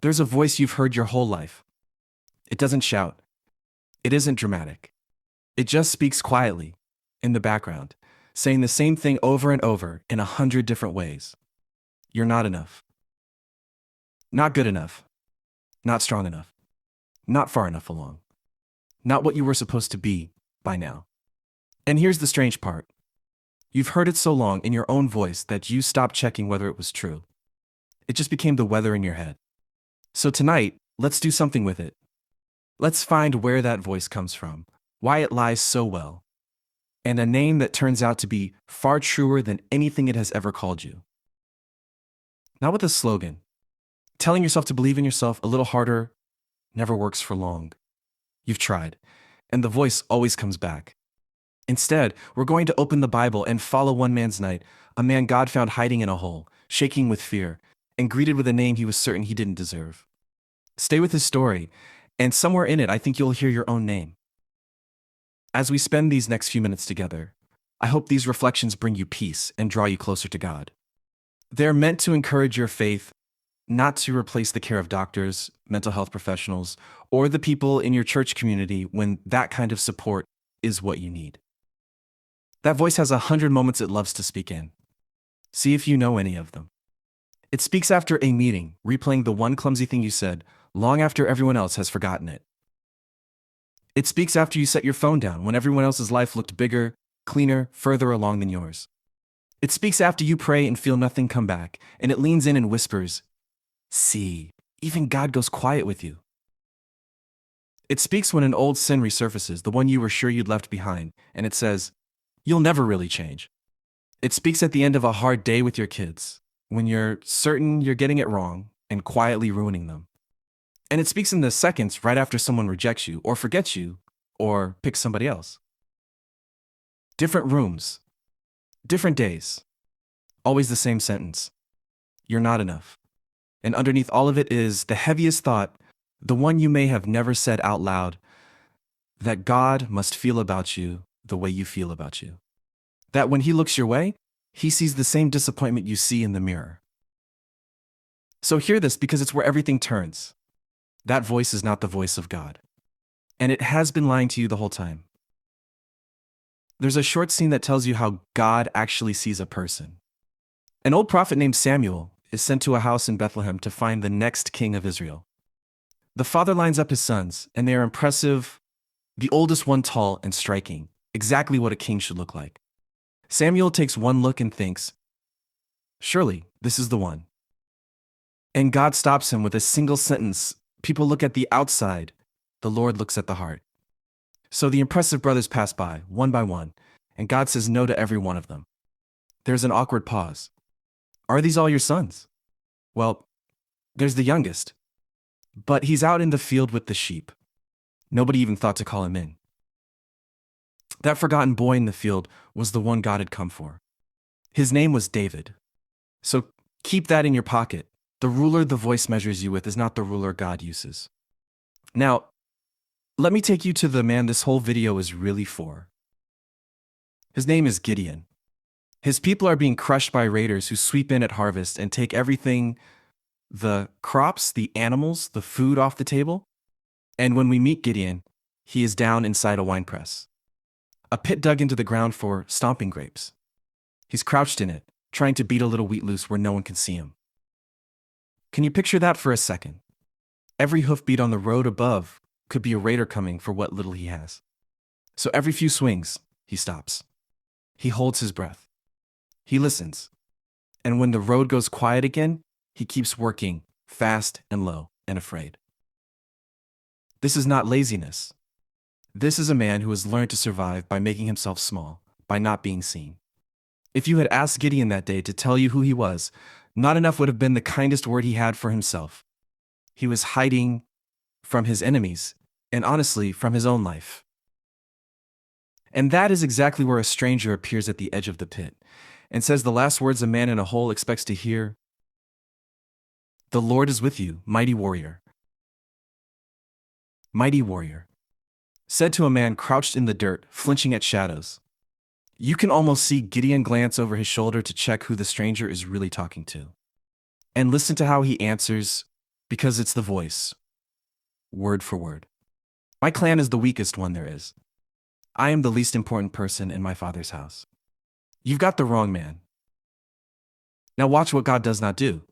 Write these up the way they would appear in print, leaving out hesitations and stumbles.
There's a voice you've heard your whole life. It doesn't shout. It isn't dramatic. It just speaks quietly, in the background, saying the same thing over and over in 100 different ways. You're not enough. Not good enough. Not strong enough. Not far enough along. Not what you were supposed to be by now. And here's the strange part. You've heard it so long in your own voice that you stopped checking whether it was true. It just became the weather in your head. So tonight, let's do something with it. Let's find where that voice comes from, why it lies so well, and a name that turns out to be far truer than anything it has ever called you. Not with a slogan. Telling yourself to believe in yourself a little harder never works for long. You've tried, and the voice always comes back. Instead, we're going to open the Bible and follow one man's night, a man God found hiding in a hole, shaking with fear, and greeted with a name he was certain he didn't deserve. Stay with his story, and somewhere in it I think you'll hear your own name. As we spend these next few minutes together, I hope these reflections bring you peace and draw you closer to God. They're meant to encourage your faith, not to replace the care of doctors, mental health professionals, or the people in your church community when that kind of support is what you need. That voice has 100 moments it loves to speak in. See if you know any of them. It speaks after a meeting, replaying the one clumsy thing you said, long after everyone else has forgotten it. It speaks after you set your phone down when everyone else's life looked bigger, cleaner, further along than yours. It speaks after you pray and feel nothing come back, and it leans in and whispers, "See, even God goes quiet with you." It speaks when an old sin resurfaces, the one you were sure you'd left behind, and it says, "You'll never really change." It speaks at the end of a hard day with your kids, when you're certain you're getting it wrong and quietly ruining them. And it speaks in the seconds right after someone rejects you, or forgets you, or picks somebody else. Different rooms, different days, always the same sentence. You're not enough. And underneath all of it is the heaviest thought, the one you may have never said out loud, that God must feel about you the way you feel about you. That when he looks your way, he sees the same disappointment you see in the mirror. So hear this because it's where everything turns. That voice is not the voice of God. And it has been lying to you the whole time. There's a short scene that tells you how God actually sees a person. An old prophet named Samuel is sent to a house in Bethlehem to find the next king of Israel. The father lines up his sons, and they are impressive, the oldest one tall and striking, exactly what a king should look like. Samuel takes one look and thinks, "Surely, this is the one." And God stops him with a single sentence. People look at the outside, the Lord looks at the heart. So the impressive brothers pass by, one by one, and God says no to every one of them. There's an awkward pause. Are these all your sons? Well, there's the youngest. But he's out in the field with the sheep. Nobody even thought to call him in. That forgotten boy in the field was the one God had come for. His name was David. So keep that in your pocket. The ruler the voice measures you with is not the ruler God uses. Now, let me take you to the man this whole video is really for. His name is Gideon. His people are being crushed by raiders who sweep in at harvest and take everything, the crops, the animals, the food off the table. And when we meet Gideon, he is down inside a winepress. A pit dug into the ground for stomping grapes. He's crouched in it, trying to beat a little wheat loose where no one can see him. Can you picture that for a second? Every hoofbeat on the road above could be a raider coming for what little he has. So every few swings, he stops. He holds his breath. He listens. And when the road goes quiet again, he keeps working, fast and low and afraid. This is not laziness. This is a man who has learned to survive by making himself small, by not being seen. If you had asked Gideon that day to tell you who he was, not enough would have been the kindest word he had for himself. He was hiding from his enemies, and honestly, from his own life. And that is exactly where a stranger appears at the edge of the pit, and says the last words a man in a hole expects to hear. "The Lord is with you, mighty warrior." Mighty warrior. Said to a man crouched in the dirt, flinching at shadows. You can almost see Gideon glance over his shoulder to check who the stranger is really talking to. And listen to how he answers, Because it's the voice, word for word. My clan is the weakest one there is. I am the least important person in my father's house. You've got the wrong man. Now watch what God does not do.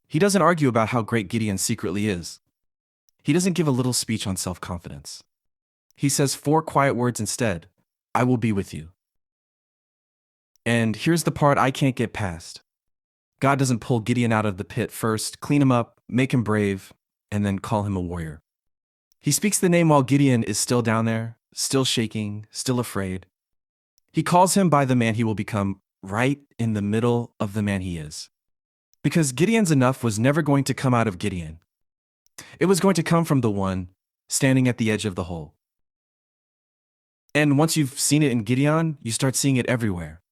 He doesn't argue about how great Gideon secretly is. He doesn't give a little speech on self-confidence. He says 4 quiet words instead. I will be with you. And here's the part I can't get past. God doesn't pull Gideon out of the pit first, clean him up, make him brave, and then call him a warrior. He speaks the name while Gideon is still down there, still shaking, still afraid. He calls him by the man he will become right in the middle of the man he is. Because Gideon's enough was never going to come out of Gideon. It was going to come from the one standing at the edge of the hole. And once you've seen it in Gideon, you start seeing it everywhere.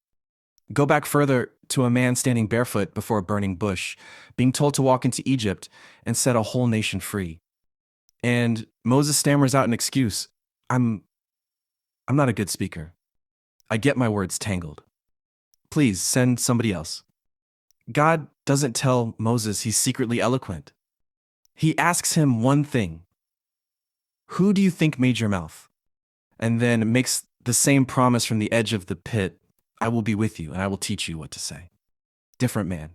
Go back further to a man standing barefoot before a burning bush, being told to walk into Egypt and set a whole nation free. And Moses stammers out an excuse. I'm not a good speaker. I get my words tangled. Please send somebody else. God doesn't tell Moses he's secretly eloquent. He asks him one thing. Who do you think made your mouth? And then makes the same promise from the edge of the pit. I will be with you and I will teach you what to say. Different man.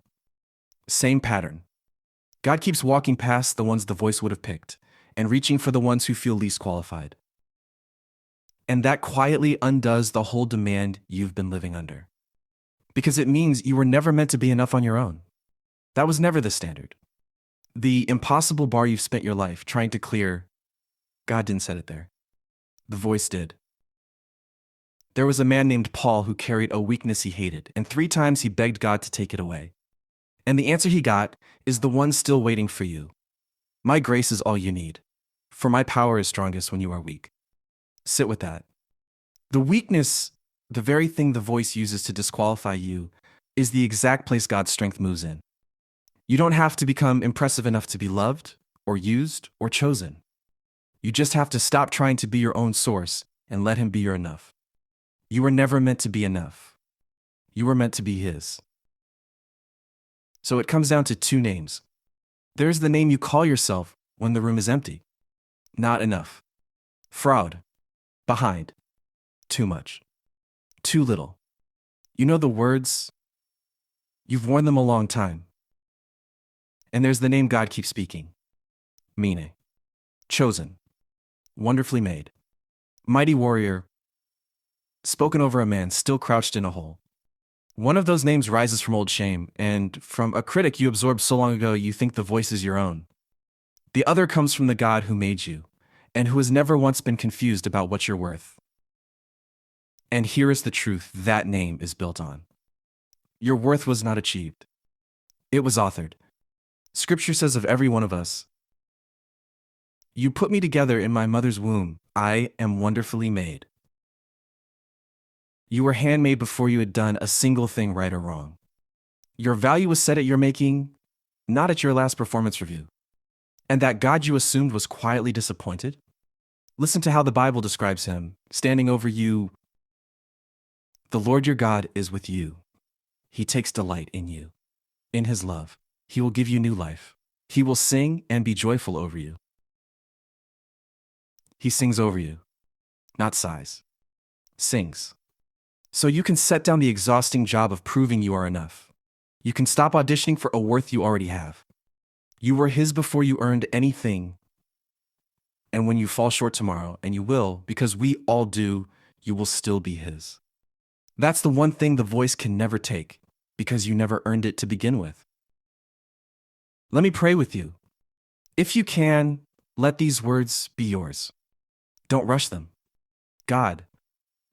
Same pattern. God keeps walking past the ones the voice would have picked and reaching for the ones who feel least qualified. And that quietly undoes the whole demand you've been living under. Because it means you were never meant to be enough on your own. That was never the standard. The impossible bar you've spent your life trying to clear, God didn't set it there. The voice did. There was a man named Paul who carried a weakness he hated, and 3 times he begged God to take it away. And the answer he got is the one still waiting for you. My grace is all you need, for my power is strongest when you are weak. Sit with that. The weakness, the very thing the voice uses to disqualify you, is the exact place God's strength moves in. You don't have to become impressive enough to be loved, or used, or chosen. You just have to stop trying to be your own source and let him be your enough. You were never meant to be enough. You were meant to be his. So it comes down to 2 names. There's the name you call yourself when the room is empty. Not enough. Fraud. Behind. Too much. Too little. You know the words? You've worn them a long time. And there's the name God keeps speaking. Meaning. Chosen. Wonderfully made. Mighty warrior. Spoken over a man still crouched in a hole. One of those names rises from old shame, and from a critic you absorbed so long ago you think the voice is your own. The other comes from the God who made you, and who has never once been confused about what you're worth. And here is the truth that name is built on. Your worth was not achieved. It was authored. Scripture says of every one of us, "You put me together in my mother's womb. I am wonderfully made." You were handmade before you had done a single thing right or wrong. Your value was set at your making, not at your last performance review. And that God you assumed was quietly disappointed? Listen to how the Bible describes him, standing over you. The Lord your God is with you. He takes delight in you. In his love, he will give you new life. He will sing and be joyful over you. He sings over you, not sighs. Sings. So you can set down the exhausting job of proving you are enough. You can stop auditioning for a worth you already have. You were his before you earned anything. And when you fall short tomorrow, and you will, because we all do, you will still be his. That's the one thing the voice can never take, because you never earned it to begin with. Let me pray with you. If you can, let these words be yours. Don't rush them. God,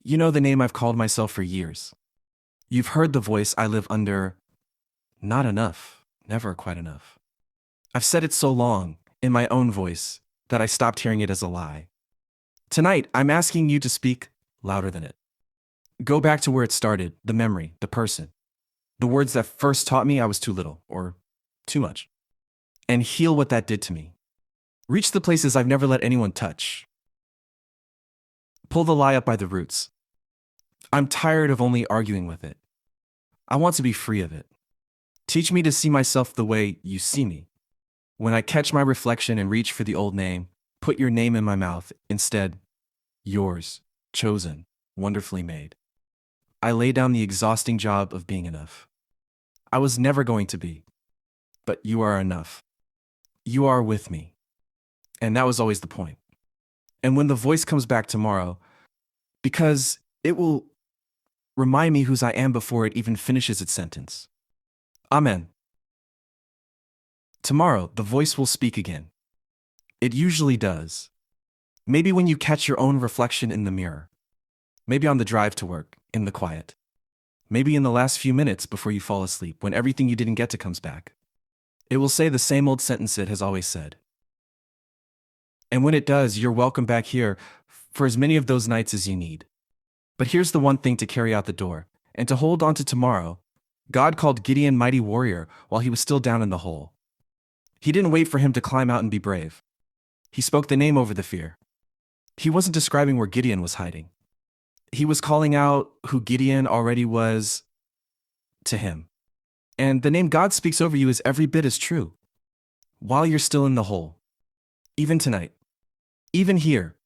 you know the name I've called myself for years. You've heard the voice I live under. Not enough, never quite enough. I've said it so long, in my own voice, that I stopped hearing it as a lie. Tonight, I'm asking you to speak louder than it. Go back to where it started, the memory, the person. The words that first taught me I was too little, or too much. And heal what that did to me. Reach the places I've never let anyone touch. Pull the lie up by the roots. I'm tired of only arguing with it. I want to be free of it. Teach me to see myself the way you see me. When I catch my reflection and reach for the old name, put your name in my mouth, instead, yours, chosen, wonderfully made. I lay down the exhausting job of being enough. I was never going to be, but you are enough. You are with me. And that was always the point. And when the voice comes back tomorrow, because it will remind me whose I am before it even finishes its sentence. Amen. Tomorrow, the voice will speak again. It usually does. Maybe when you catch your own reflection in the mirror. Maybe on the drive to work, in the quiet. Maybe in the last few minutes before you fall asleep, when everything you didn't get to comes back. It will say the same old sentence it has always said. And when it does, you're welcome back here for as many of those nights as you need. But here's the one thing to carry out the door, and to hold on to tomorrow. God called Gideon mighty warrior while he was still down in the hole. He didn't wait for him to climb out and be brave. He spoke the name over the fear. He wasn't describing where Gideon was hiding. He was calling out who Gideon already was to him. And the name God speaks over you is every bit as true. While you're still in the hole. Even tonight. Even here,